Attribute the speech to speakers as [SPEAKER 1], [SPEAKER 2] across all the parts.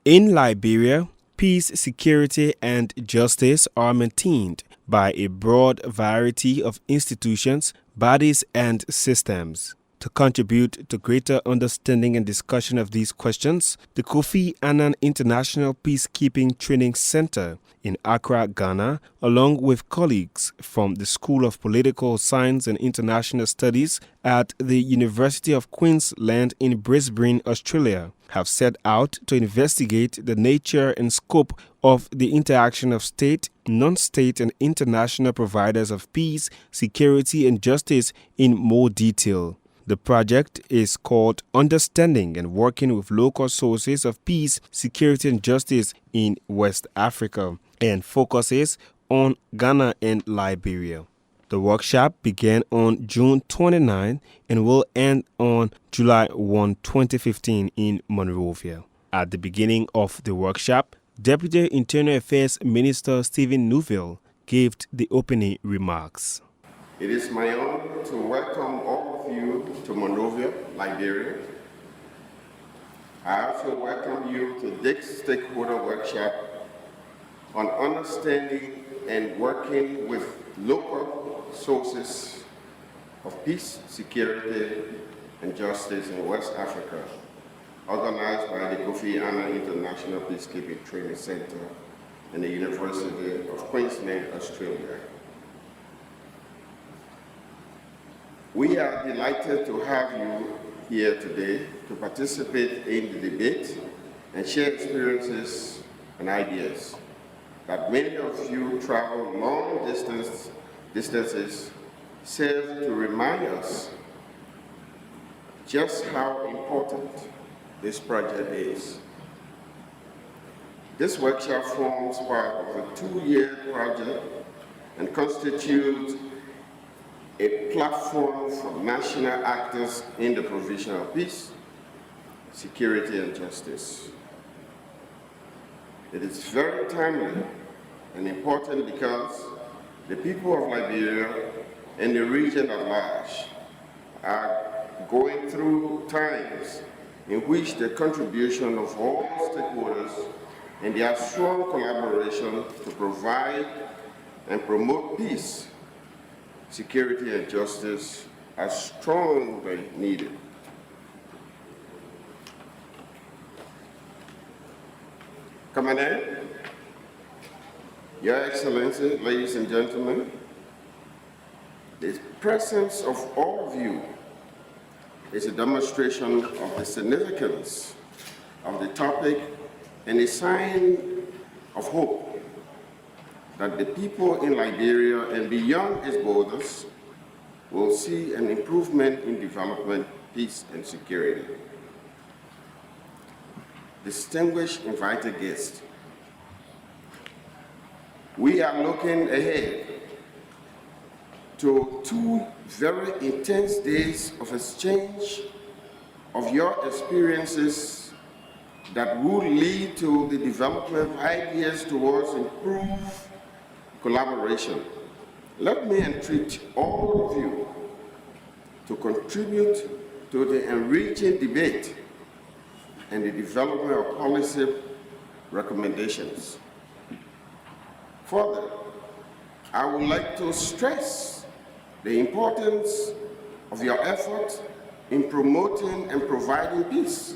[SPEAKER 1] In Liberia, peace, security, and justice are maintained by a broad variety of institutions, bodies, and systems. To contribute to greater understanding and discussion of these questions, the Kofi Annan International Peacekeeping Training Center in Accra, Ghana, along with colleagues from the School of Political Science and International Studies at the University of Queensland in Brisbane, Australia, have set out to investigate the nature and scope of the interaction of state, non-state, and international providers of peace, security, and justice in more detail. The project is called Understanding and Working with Local Sources of Peace, Security, and Justice in West Africa and focuses on Ghana and Liberia. The workshop began on June 29 and will end on July 1, 2015 in Monrovia. At the beginning of the workshop, Deputy Internal Affairs Minister Stephen Nuville gave the opening remarks.
[SPEAKER 2] It is my honor to welcome all of you to Monrovia, Liberia. I also welcome you to this stakeholder workshop on understanding and working with local sources of peace, security, and justice in West Africa, organized by the Kofi Annan International Peacekeeping Training Center and the University of Queensland, Australia. We are delighted to have you here today to participate in the debate and share experiences and ideas that many of you travel long distances serve to remind us just how important this project is. This workshop forms part of a 2-year project and constitutes a platform for national actors in the provision of peace, security, and justice. It is very timely and important because the people of Liberia and the region at large are going through times in which the contribution of all stakeholders and their strong collaboration to provide and promote peace, security, and justice are strongly needed. Commandant, Your Excellency, ladies and gentlemen, the presence of all of you is a demonstration of the significance of the topic and a sign of hope that the people in Liberia and beyond its borders will see an improvement in development, peace, and security. Distinguished invited guests, we are looking ahead to 2 very intense days of exchange of your experiences that will lead to the development of ideas towards improved collaboration. Let me entreat all of you to contribute to the enriching debate and the development of policy recommendations. Further, I would like to stress the importance of your efforts in promoting and providing peace,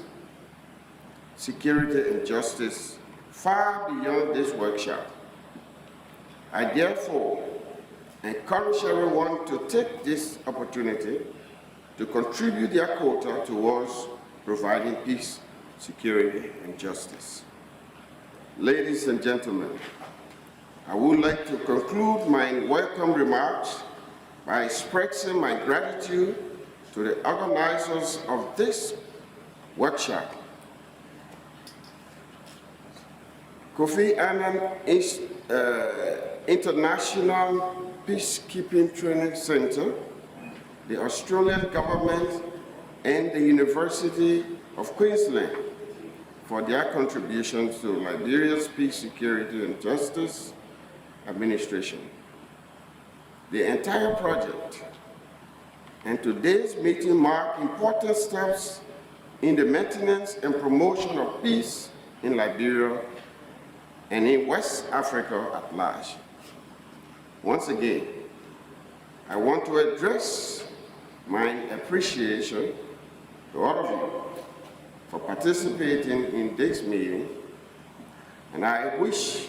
[SPEAKER 2] security, and justice far beyond this workshop. I therefore encourage everyone to take this opportunity to contribute their quota towards providing peace, security, and justice. Ladies and gentlemen, I would like to conclude my welcome remarks by expressing my gratitude to the organizers of this workshop. Kofi Annan International Peacekeeping Training Center, the Australian government, and the University of Queensland for their contributions to Liberia's peace, security, and justice administration. The entire project and today's meeting mark important steps in the maintenance and promotion of peace, in Liberia and in West Africa at large. Once again, I want to address my appreciation to all of you for participating in this meeting, and I wish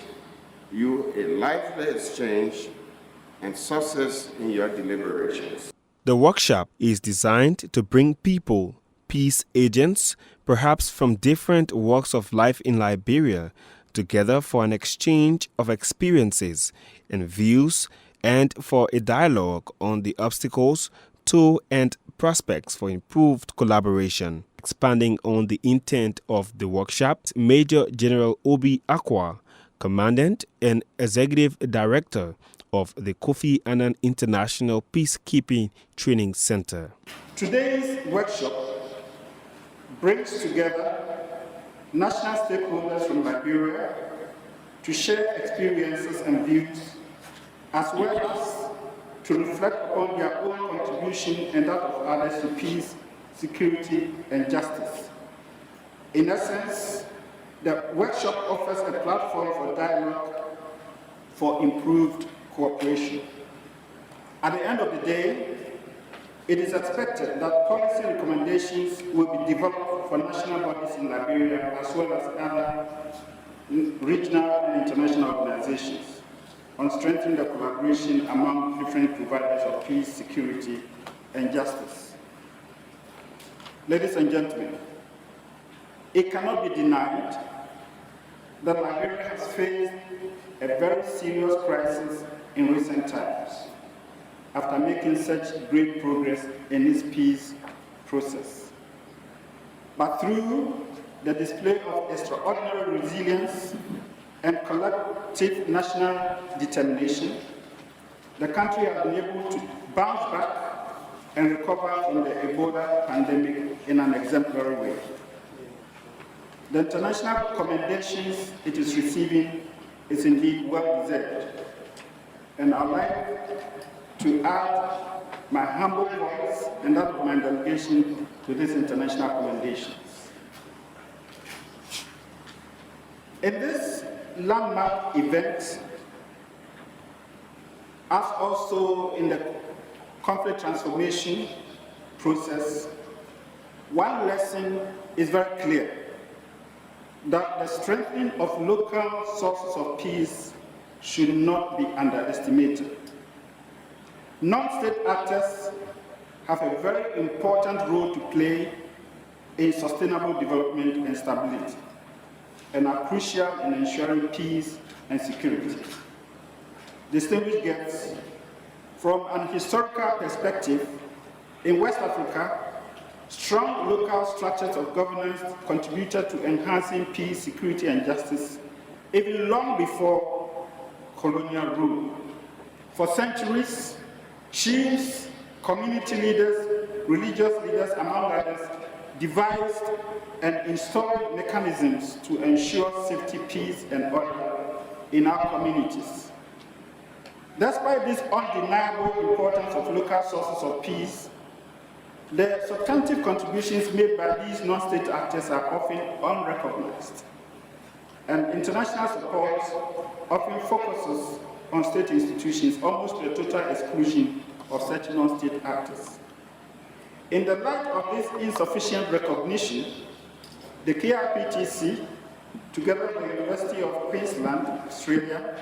[SPEAKER 2] you a lively exchange and success in your deliberations.
[SPEAKER 1] The workshop is designed to bring people, peace agents, perhaps from different walks of life in Liberia, together for an exchange of experiences and views and for a dialogue on the obstacles to and prospects for improved collaboration. Expanding on the intent of the workshop, Major General Obi Akwa, Commandant and Executive Director of the Kofi Annan International Peacekeeping Training Center.
[SPEAKER 3] Today's workshop brings together national stakeholders from Liberia to share experiences and views, as well as to reflect upon their own contribution and that of others to peace, security, and justice. In essence, the workshop offers a platform for dialogue for improved cooperation. At the end of the day, it is expected that policy recommendations will be developed for national bodies in Liberia as well as other regional and international organizations on strengthening the collaboration among different providers of peace, security, and justice. Ladies and gentlemen, it cannot be denied that Liberia has faced a very serious crisis in recent times after making such great progress in its peace process. But through the display of extraordinary resilience and collective national determination, the country has been able to bounce back and recover from the Ebola pandemic in an exemplary way. The international commendations it is receiving is indeed well deserved, and I'd like to add my humble voice and that of my delegation to these international commendations. In this landmark event, as also in the conflict transformation process, one lesson is very clear: that the strengthening of local sources of peace should not be underestimated. Non-state actors have a very important role to play in sustainable development and stability, and are crucial in ensuring peace and security. Distinguished guests, from an historical perspective, in West Africa, strong local structures of governance contributed to enhancing peace, security, and justice, even long before colonial rule. For centuries, chiefs, community leaders, religious leaders, among others, devised and installed mechanisms to ensure safety, peace, and order in our communities. Despite this undeniable importance of local sources of peace, the substantive contributions made by these non-state actors are often unrecognized, and international support often focuses on state institutions, almost to the total exclusion of such non-state actors. In the light of this insufficient recognition, the KRPTC, together with the University of Queensland, Australia,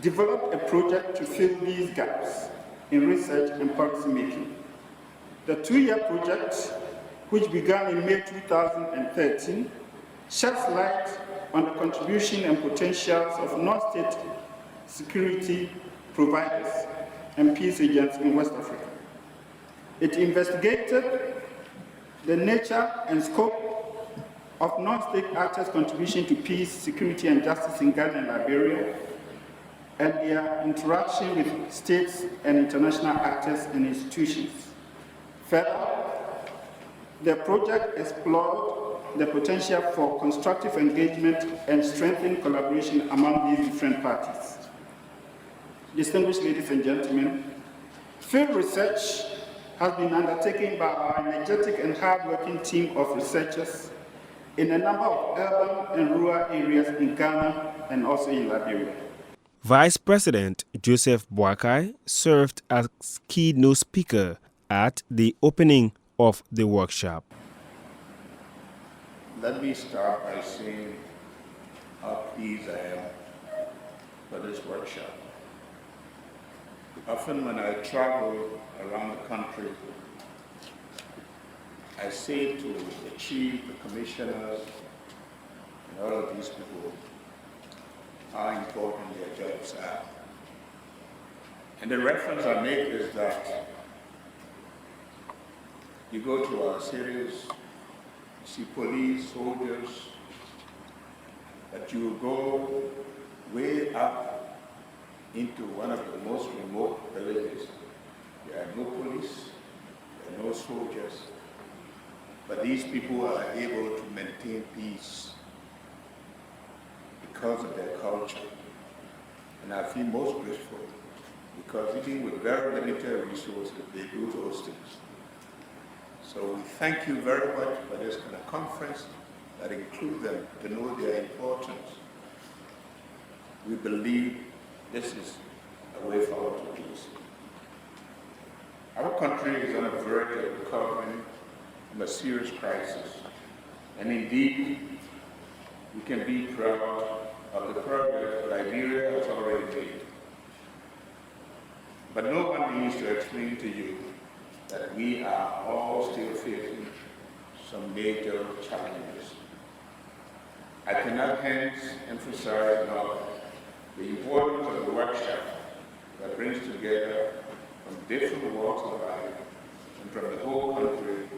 [SPEAKER 3] developed a project to fill these gaps in research and policy making. The two-year project, which began in May 2013, sheds light on the contribution and potentials of non-state security providers and peace agents in West Africa. It investigated the nature and scope of non-state actors' contribution to peace, security, and justice in Ghana and Liberia, and their interaction with states and international actors and institutions. Further, the project explored the potential for constructive engagement and strengthened collaboration among these different parties. Distinguished ladies and gentlemen, field research has been undertaken by our energetic and hard-working team of researchers in a number of urban and rural areas in Ghana and also in Liberia.
[SPEAKER 1] Vice President Joseph Boakai served as keynote speaker at the opening of the workshop.
[SPEAKER 4] Let me start by saying how pleased I am for this workshop. Often when I travel around the country, I say to the chief, the commissioners, and all of these people how important their jobs are. And the reference I make is that you go to our cities, you see police, soldiers, but you go way up into one of the most remote villages. There are no police, there are no soldiers, but these people are able to maintain peace because of their culture. And I feel most grateful because even with very limited resources, they do those things. So we thank you very much for this kind of conference that includes them to know their importance. We believe this is a way forward to peace. Our country is on the verge of recovering from a serious crisis. And indeed, we can be proud of the progress Liberia has already made. But no one needs to explain to you that we are all still facing some major challenges. I cannot hence emphasize enough the importance of the workshop that brings together from different walks of life and from the whole country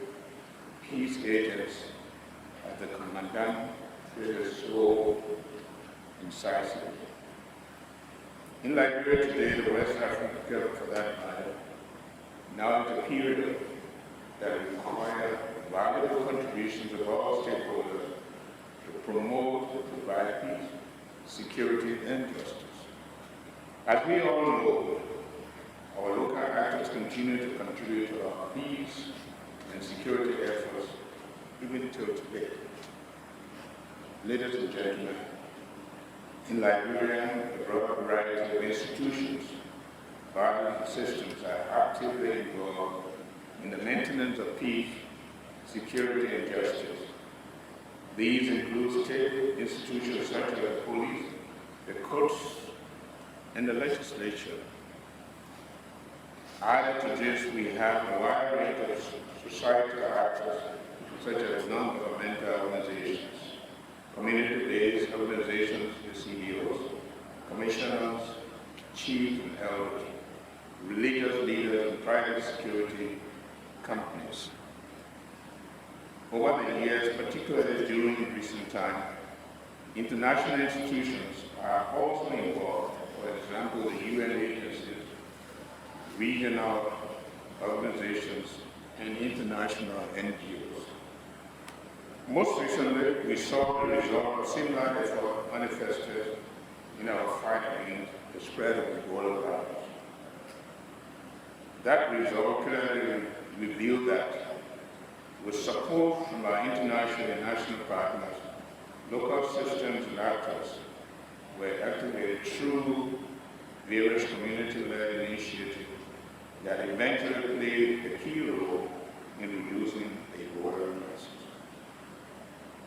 [SPEAKER 4] peace agents as the Commandant is so incisive. In Liberia today, the West Africa, for that matter, now is a period that requires valuable contributions of all stakeholders to promote and provide peace, security, and justice. As we all know, our local actors continue to contribute to our peace and security efforts even till today. Ladies and gentlemen, in Liberia, a broad variety of institutions, bodies, and systems are actively involved in the maintenance of peace, security, and justice. These include state institutions such as the police, the courts, and the legislature. Added to this, we have a wide range of societal actors such as non-governmental organizations, community-based organizations, the CEOs, commissioners, chiefs and elders, religious leaders, and private security companies. Over the years, particularly during recent time, international institutions are also involved. For example, the UN agencies, regional organizations, and international NGOs. Most recently, we saw the result of similar effort manifested in our fight against the spread of Ebola virus. That result clearly revealed that with support from our international and national partners, local systems and actors were activated through various community-led initiatives that eventually played a key role in reducing the Ebola crisis.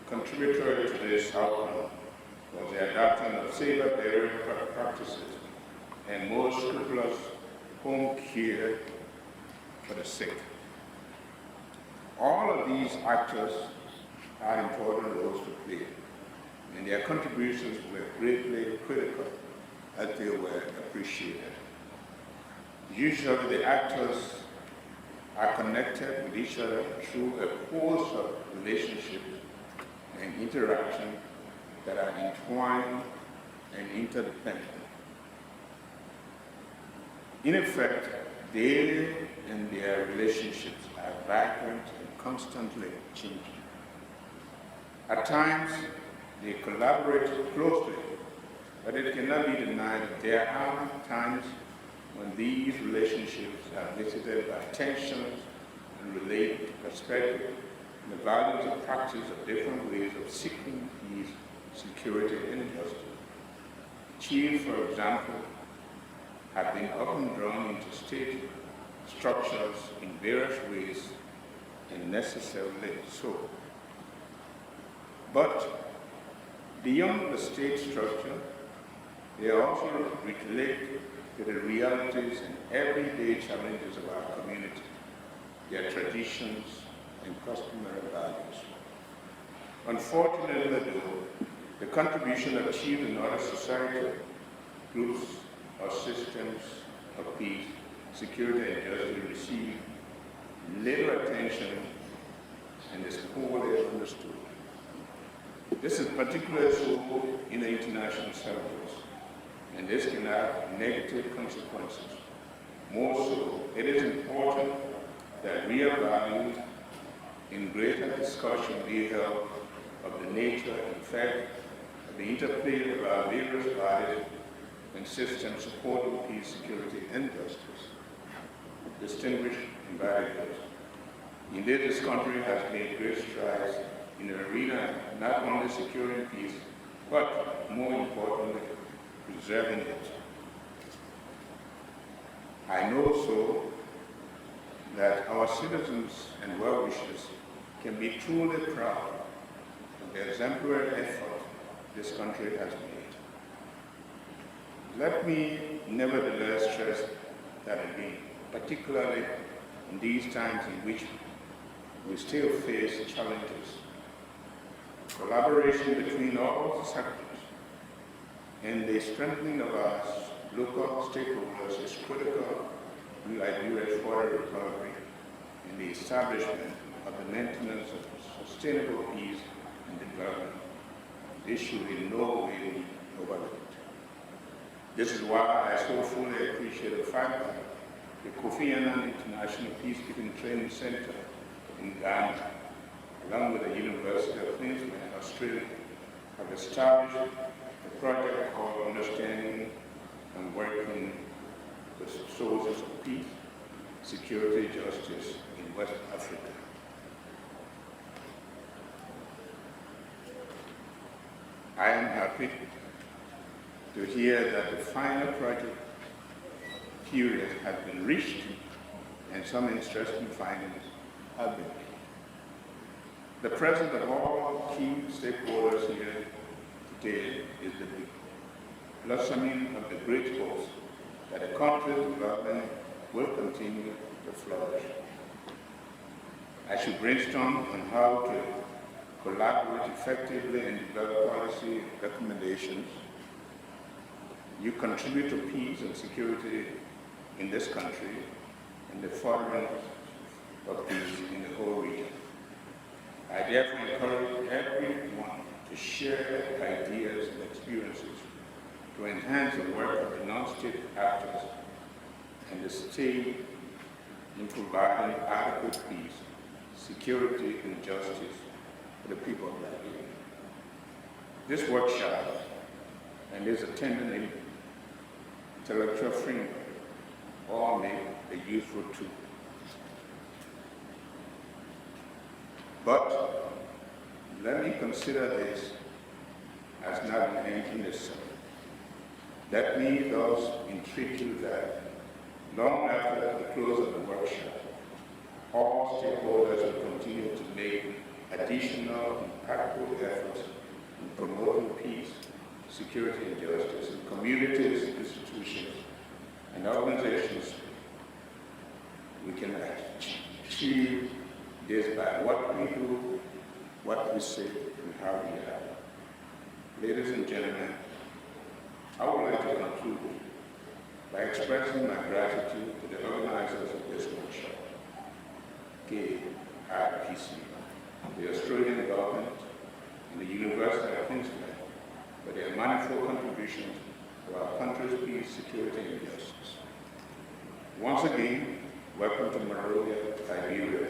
[SPEAKER 4] Contributory to this outcome was the adoption of safer burial practices and more scrupulous home care for the sick. All of these actors had important roles to play, and their contributions were greatly critical as they were appreciated. Usually the actors are connected with each other through a host of relationships and interaction that are entwined and interdependent. In effect, they and their relationships are vibrant and constantly changing. At times, they collaborate closely, but it cannot be denied that there are times when these relationships are visited by tensions and related perspectives and the values and practice of different ways of seeking peace, security, and justice. Chiefs, for example, have been often drawn into state structures in various ways, and necessarily so. But beyond the state structure, they also relate to the realities and everyday challenges of our community, their traditions and customary values. Unfortunately, though, the contribution achieved in other societal groups or systems of peace, security, and justice receive little attention and is poorly understood. This is particularly so in the international circles, and this can have negative consequences. More so, it is important that real value in greater discussion be held of the nature and effect of the interplay of our various bodies and systems supporting peace, security, and justice. Distinguished invited, indeed this country has made great strides in the arena not only securing peace, but more importantly, preserving it. I know so that our citizens and well-wishers can be truly proud of the exemplary effort this country has made. Let me nevertheless stress that again, particularly in these times in which we still face challenges. Collaboration between all sectors and the strengthening of our local stakeholders is critical in Liberia's further recovery and the establishment of the maintenance of sustainable peace and development. This should in no way be overlooked. This is why I so fully appreciate the fact that the Kofi Annan International Peacekeeping Training Center in Ghana, along with the University of Queensland, Australia, have established a project called Understanding and Working with Sources of Peace, Security, Justice in West Africa. I am happy to hear that the final project period has been reached and some interesting findings have been made. The presence of all key stakeholders here today is the blossoming of the great hopes that the country's development will continue to flourish. As you brainstorm on how to collaborate effectively and develop policy recommendations, you contribute to peace and security in this country and the furtherance of peace in the whole region. I therefore encourage everyone to share ideas and experiences to enhance the work of the non-state actors and the state in providing adequate peace, security, and justice for the people of Liberia. This workshop and this attendant intellectual framework all make a useful tool. But let me consider this as not an end in itself. Let me thus entreat you that long after the close of the workshop, all stakeholders will continue to make additional impactful efforts in promoting peace, security, and justice in communities, institutions, and organizations. We can achieve this by what we do, what we say, and how we act. Ladies and gentlemen, I would like to conclude by expressing my gratitude to the organizers of this workshop, KRPC, the Australian government, and the University of Queensland for their manifold contributions to our country's peace, security, and justice. Once again, welcome to Monrovia, Liberia.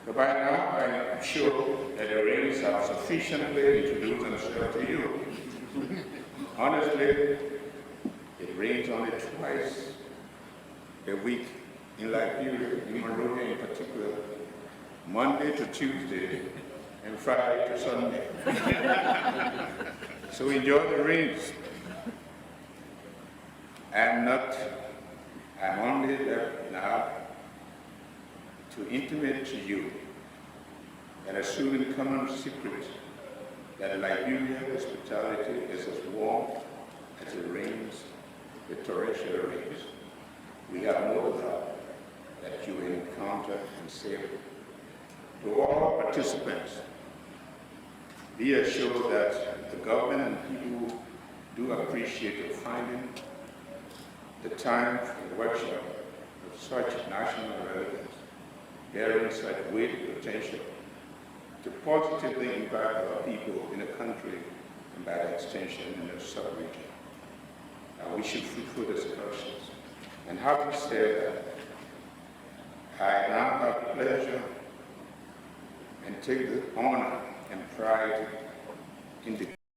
[SPEAKER 4] But by now, I am sure that the rains have sufficiently introduced themselves to you. Honestly, it rains only twice a week in Liberia, in Monrovia in particular, Monday to Tuesday, and Friday to Sunday. So enjoy the rains. I'm only left now to intimate to you that a soon common secret that Liberian hospitality is as warm as it rains, the torrential rains. We have no doubt that you will encounter and save. To all participants, be assured that the government and people do appreciate you finding the time for the workshop of such national relevance, bearing such weight potential to positively impact our people in the country and by extension in the sub-region. I wish you fruitful discussions. And having said that, I now have the pleasure and take the honor and pride in the